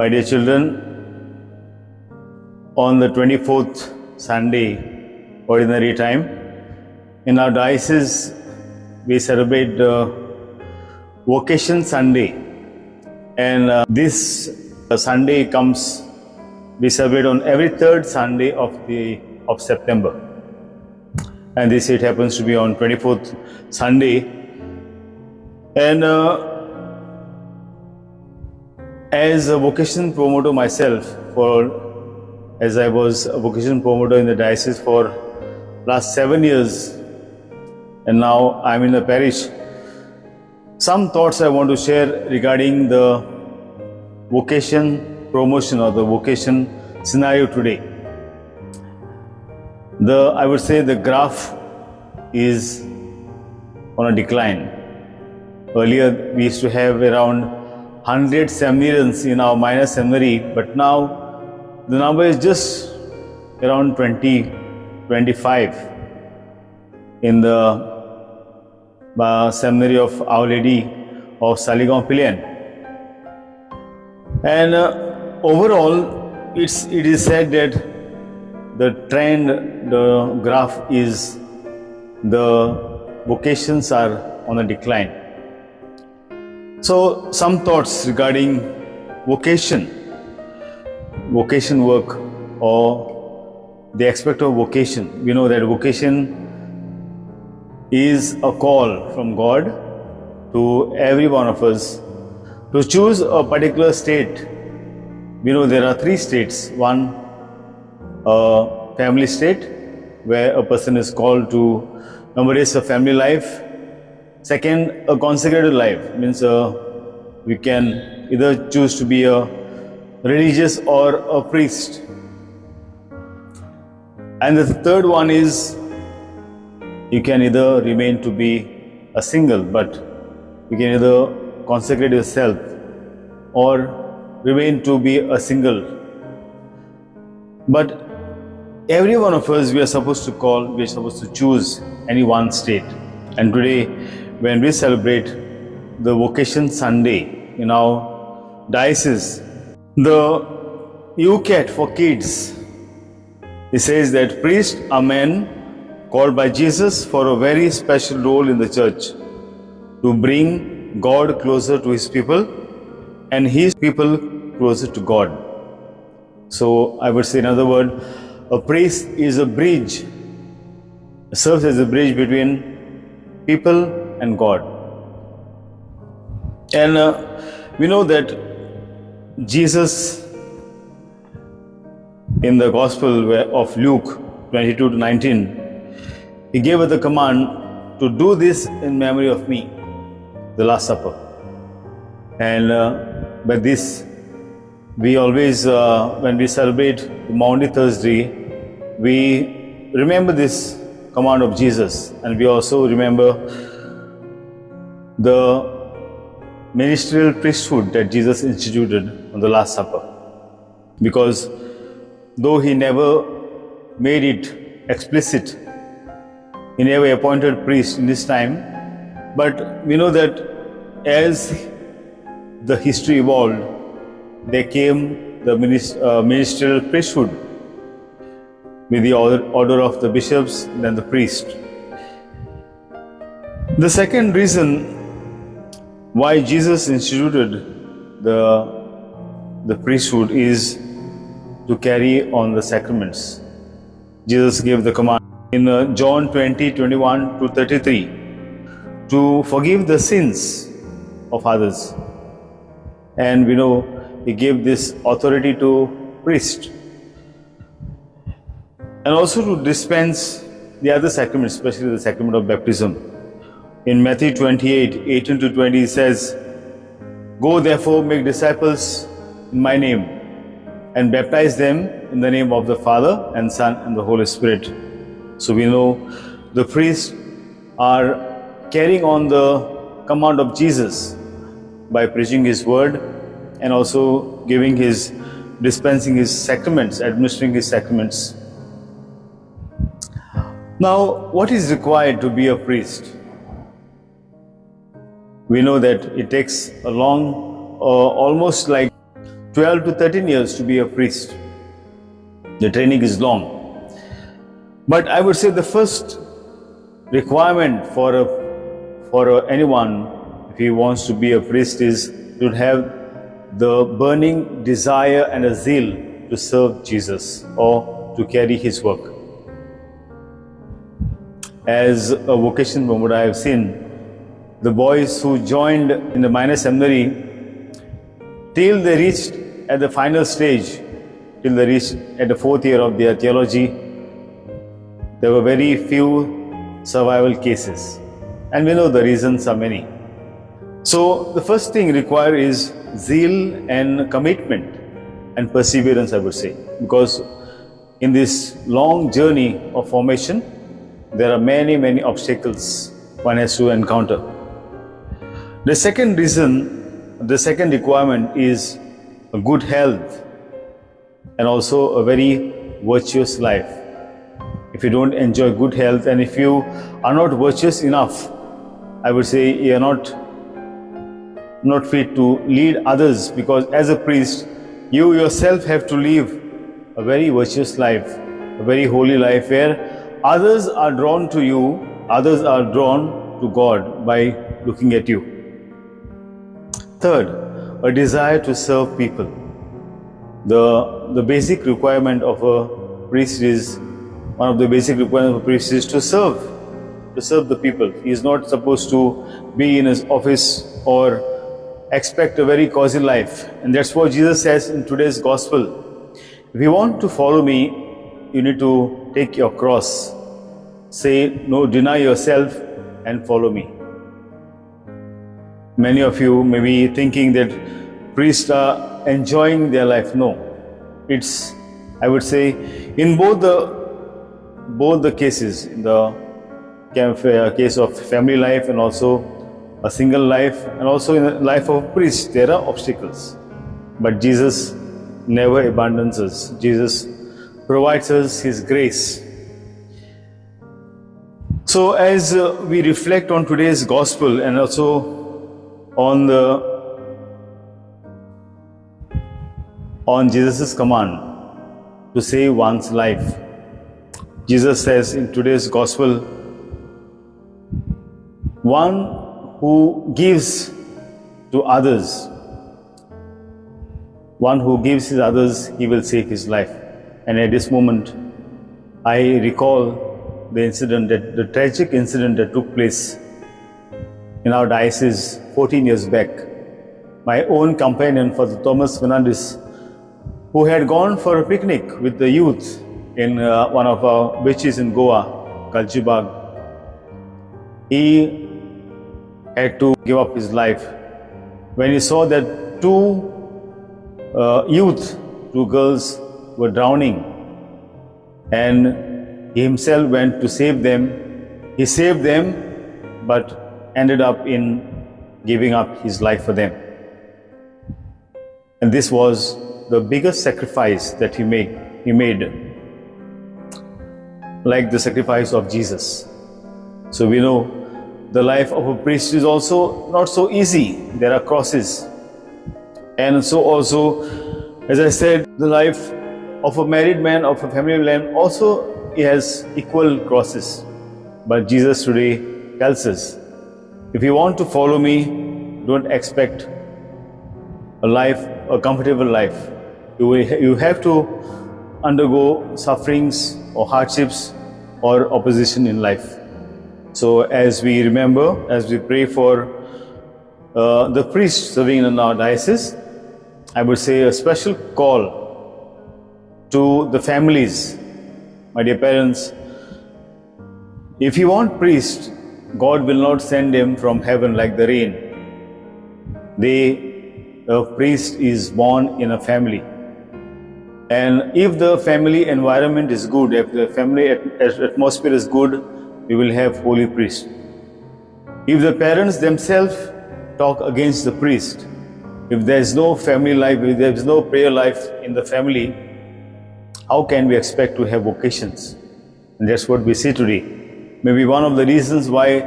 My dear children, on the 24th Sunday, ordinary time, in our diocese, we celebrate the Vocations Sunday. And this Sunday comes, we celebrate on every third Sunday of September. And this year it happens to be on 24th Sunday. And as a vocation promoter myself, as I was a vocation promoter in the diocese for last 7 years, and now I'm in the parish, some thoughts I want to share regarding the vocation promotion or the vocation scenario today. I would say the graph is on a decline. Earlier we used to have around 100 seminarians in our minor seminary, but now the number is just around 25 in the seminary of Our Lady of Saligaon Pilian. And overall, it is said that the trend, the graph is the vocations are on a decline. So some thoughts regarding vocation work, or the aspect of vocation. We know that vocation is a call from God to every one of us to choose a particular state. We know there are 3 states. One, a family state, where a person is called to embrace a family life. Second, a consecrated life, means we can either choose to be a religious or a priest. And the third one is you can either remain to be a single, but you can either consecrate yourself or remain to be a single. But every one of us, we are supposed to choose any one state. And today, when we celebrate the Vocation Sunday in our diocese, the UCAT for kids, it says that priests are men called by Jesus for a very special role in the church, to bring God closer to His people and His people closer to God. So I would say, in other words, a priest is a bridge, serves as a bridge between people and God. And we know that Jesus, in the Gospel of Luke 22 to 19, He gave us the command to do this in memory of me, the Last Supper. And by this, we always, when we celebrate Maundy Thursday, we remember this command of Jesus, and we also remember the ministerial priesthood that Jesus instituted on the Last Supper. Because though He never made it explicit, He never appointed priests in this time, but we know that as the history evolved, there came the ministerial priesthood with the order of the bishops, then the priest. The second reason why Jesus instituted the priesthood is to carry on the sacraments. Jesus gave the command in John 20:21 to 33 to forgive the sins of others. And we know He gave this authority to priests, and also to dispense the other sacraments, especially the sacrament of baptism. In Matthew 28:18 to 20, He says, "Go therefore, make disciples in my name, and baptize them in the name of the Father and Son and the Holy Spirit." So we know the priests are carrying on the command of Jesus by preaching His word and also dispensing His sacraments, administering His sacraments. Now, what is required to be a priest? We know that it takes a long, almost like 12 to 13 years to be a priest. The training is long. But I would say the first requirement for anyone, if he wants to be a priest, is to have the burning desire and a zeal to serve Jesus or to carry his work. As a vocation, from what I have seen, the boys who joined in the minor seminary, till they reached at the final stage, till they reached at the 4th year of their theology, there were very few survival cases. And we know the reasons are many. So the first thing required is zeal and commitment and perseverance, I would say. Because in this long journey of formation, there are many obstacles one has to encounter. The second requirement is a good health and also a very virtuous life. If you don't enjoy good health and if you are not virtuous enough, I would say you are not fit to lead others, because as a priest, you yourself have to live a very virtuous life, a very holy life where others are drawn to you, others are drawn to God by looking at you. Third, a desire to serve people. The basic requirement of a priest is, one of the basic requirements of a priest is to serve the people. He is not supposed to be in his office or expect a very cozy life. And that's what Jesus says in today's gospel. If you want to follow me, you need to take your cross. Say no, deny yourself and follow me. Many of you may be thinking that priests are enjoying their life. No, it's, I would say, in both the cases, in the case of family life and also a single life, and also in the life of a priest, there are obstacles. But Jesus never abandons us. Jesus provides us His grace. So as we reflect on today's gospel and also on Jesus' command to save one's life, Jesus says in today's gospel, one who gives to others, he will save his life. And at this moment, I recall the tragic incident that took place in our diocese 14 years back. My own companion, Father Derick Fernandes, who had gone for a picnic with the youth in one of our beaches in Goa, Kalchibag, he had to give up his life when he saw that two girls were drowning, and he himself went to save them. He saved them, but ended up in giving up his life for them. And this was the biggest sacrifice that he made, like the sacrifice of Jesus. So we know the life of a priest is also not so easy. There are crosses. And so also, as I said, the life of a married man, of a family man, also he has equal crosses. But Jesus today tells us, if you want to follow me, don't expect a comfortable life. You have to undergo sufferings or hardships or opposition in life. So as we remember, as we pray for the priests serving in our diocese, I would say a special call to the families. My dear parents, if you want priests, God will not send them from heaven like the rain. A priest is born in a family. And if the family environment is good, if the family atmosphere is good, we will have holy priests. If the parents themselves talk against the priest, if there is no family life, if there is no prayer life in the family, how can we expect to have vocations? And that's what we see today. Maybe one of the reasons why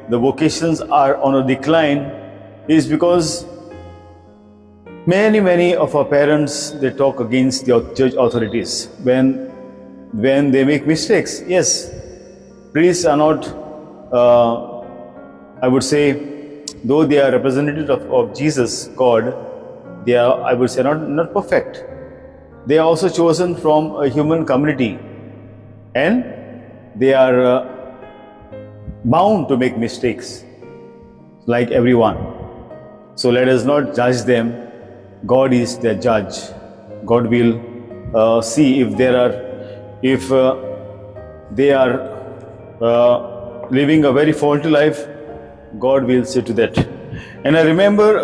the vocations are on a decline is because Many of our parents, they talk against the church authorities when they make mistakes. Yes, priests are not, I would say, though they are representatives of Jesus, God, they are, I would say, not perfect. They are also chosen from a human community, and they are bound to make mistakes like everyone. So let us not judge them. God is their judge. God will see if they are living a very faulty life. God will see to that. And I remember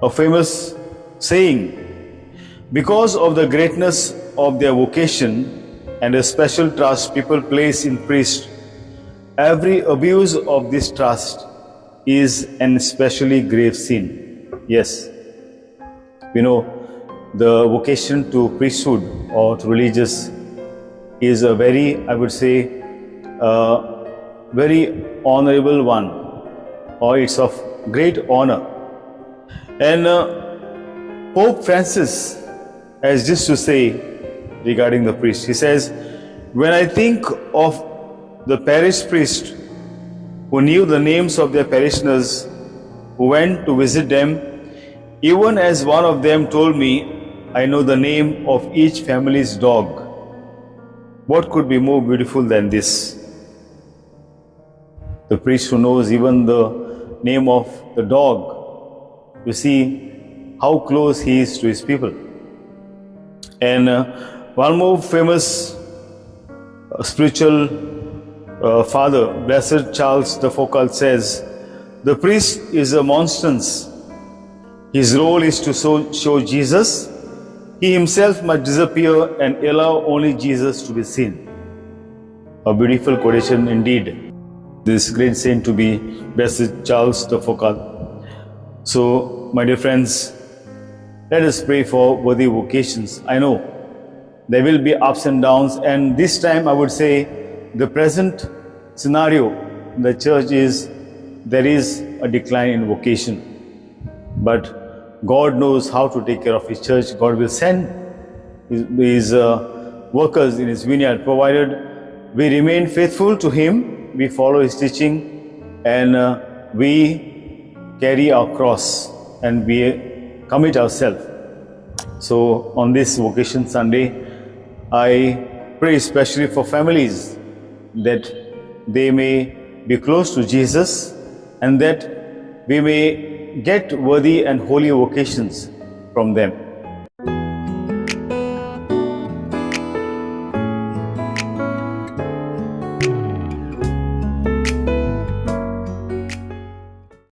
a famous saying, because of the greatness of their vocation and a special trust people place in priests, every abuse of this trust is an especially grave sin. Yes, we know the vocation to priesthood or to religious is a very, I would say, very honorable one, or it's of great honor. And Pope Francis has this to say regarding the priest. He says, when I think of the parish priest who knew the names of their parishioners who went to visit them, even as one of them told me, I know the name of each family's dog. What could be more beautiful than this? The priest who knows even the name of the dog. You see how close he is to his people. And one more famous spiritual father, Blessed Charles the Foucault, says, the priest is a monstrance. His role is to show Jesus. He himself must disappear and allow only Jesus to be seen. A beautiful quotation indeed. This great saint to be Blessed Charles the Foucault. So, my dear friends, let us pray for worthy vocations. I know there will be ups and downs, and this time I would say the present scenario in the church is there is a decline in vocation. But God knows how to take care of His church. God will send His workers in His vineyard, provided we remain faithful to Him, we follow His teaching, and we carry our cross and we commit ourselves. So on this Vocation Sunday, I pray especially for families that they may be close to Jesus and that we may get worthy and holy vocations from them.